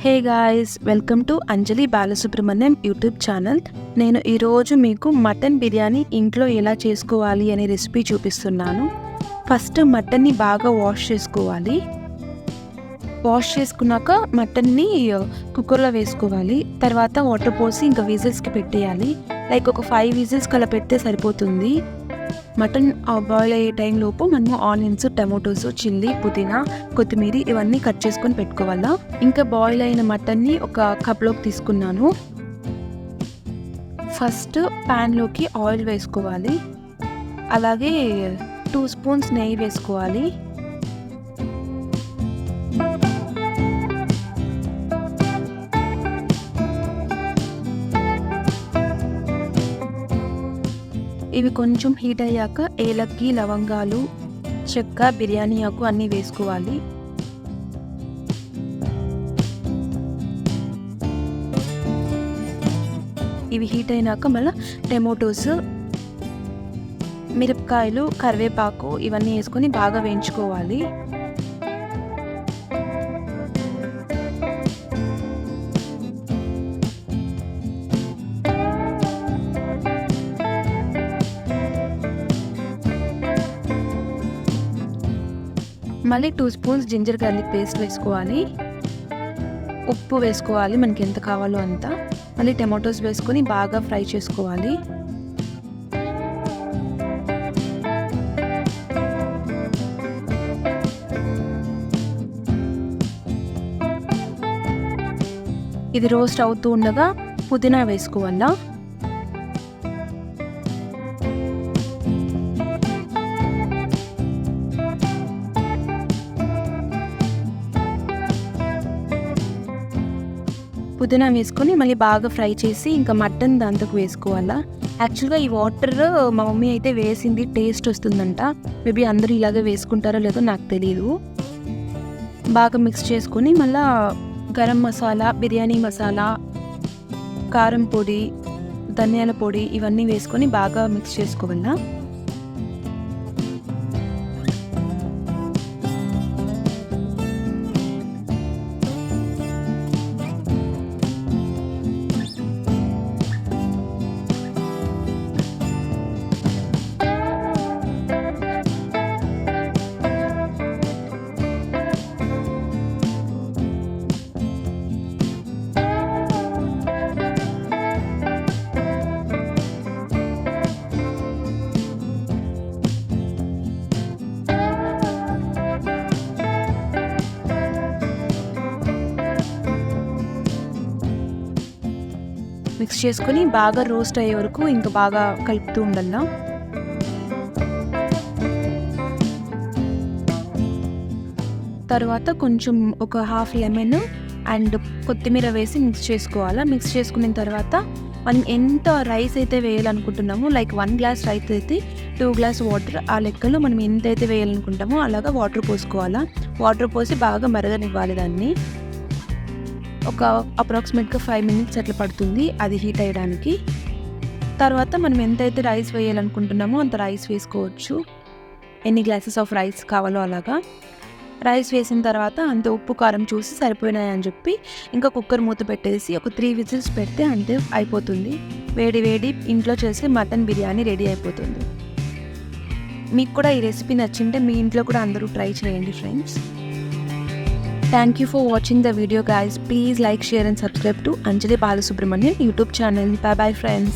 Hey guys, welcome to Anjali Balasubrahmanyam YouTube channel. నేను ఈరోజు మీకు మటన్ బిర్యానీ ఇంట్లో ఎలా చేసుకోవాలి అనే రెసిపీ చూపిస్తున్నాను. ఫస్ట్ మటన్ని బాగా వాష్ చేసుకోవాలి. వాష్ చేసుకున్నాక మటన్ని కుక్కర్లో వేసుకోవాలి. తర్వాత వాటర్ పోసి ఇంకా విజిల్స్కి పెట్టేయాలి. లైక్ ఒక 5 విజిల్స్కి అలా పెడితే సరిపోతుంది. మటన్ బాయిల్ అయ్యే టైంలోపు మనము ఆనియన్స్, టమాటోస్, చిల్లీ, పుదీనా, కొత్తిమీర ఇవన్నీ కట్ చేసుకొని పెట్టుకోవాలా. ఇంకా బాయిల్ అయిన మటన్ని ఒక కప్లోకి తీసుకున్నాను. ఫస్ట్ ప్యాన్లోకి ఆయిల్ వేసుకోవాలి. అలాగే 2 స్పూన్స్ నెయ్యి వేసుకోవాలి. ఇవి కొంచెం హీట్ అయ్యాక ఏలక్కి, లవంగాలు, చెక్క, బిర్యానీ ఆకు అన్నీ వేసుకోవాలి. ఇవి హీట్ అయినాక మళ్ళీ టమాటోస్, మిరపకాయలు, కరివేపాకు ఇవన్నీ వేసుకొని బాగా వేయించుకోవాలి. మళ్ళీ 2 స్పూన్స్ జింజర్ గార్లిక్ పేస్ట్ వేసుకోవాలి. ఉప్పు వేసుకోవాలి మనకి ఎంత కావాలో అంత. మళ్ళీ టమాటోస్ వేసుకొని బాగా ఫ్రై చేసుకోవాలి. ఇది రోస్ట్ అవుతూ ఉండగా పుదీనా వేసుకోవాలా. పుదీనా వేసుకొని మళ్ళీ బాగా ఫ్రై చేసి ఇంకా మటన్ దాంట్లోకి వేసుకోవాలా. యాక్చువల్గా ఈ వాటర్ మా మమ్మీ అయితే వేసింది టేస్ట్ వస్తుందంట. మేబీ అందరూ ఇలాగే వేసుకుంటారో లేదో నాకు తెలియదు. బాగా మిక్స్ చేసుకొని మళ్ళీ గరం మసాలా, బిర్యానీ మసాలా, కారం పొడి, ధనియాల పొడి ఇవన్నీ వేసుకొని బాగా మిక్స్ చేసుకోవాలా. మిక్స్ చేసుకొని బాగా రోస్ట్ అయ్యే వరకు ఇంకా బాగా కలుపుతూ ఉండాలా. తర్వాత కొంచెం ఒక హాఫ్ లెమన్ అండ్ కొత్తిమీర వేసి మిక్స్ చేసుకోవాలా. మిక్స్ చేసుకున్న తర్వాత మనం ఎంత రైస్ అయితే వేయాలనుకుంటున్నామో, లైక్ 1 గ్లాస్ రైస్ అయితే 2 గ్లాస్ వాటర్, ఆ లెక్కలో మనం ఎంతైతే వేయాలనుకుంటామో అలాగా వాటర్ పోసుకోవాలా. వాటర్ పోసి బాగా మరగనివ్వాలి దాన్ని. ఒక అప్రాక్సిమేట్గా 5 మినిట్స్ అట్లా పడుతుంది అది హీట్ అయ్యడానికి. తర్వాత మనం ఎంతైతే రైస్ వేయాలనుకుంటున్నామో అంత రైస్ వేసుకోవచ్చు. ఎన్ని గ్లాసెస్ ఆఫ్ రైస్ కావాలో అలాగా. రైస్ వేసిన తర్వాత అంత ఉప్పు కారం చూసి సరిపోయినాయని చెప్పి ఇంకా కుక్కర్ మూత పెట్టేసి ఒక 3 విజిల్స్ పెడితే అంతే అయిపోతుంది. వేడి వేడి ఇంట్లో చేసే మటన్ బిర్యానీ రెడీ అయిపోతుంది. మీకు కూడా ఈ రెసిపీ నచ్చింటే మీ ఇంట్లో కూడా అందరూ ట్రై చేయండి friends. Thank you for watching the video guys. Please like, share and subscribe to Anjali Balasubramanian YouTube channel. Bye bye friends.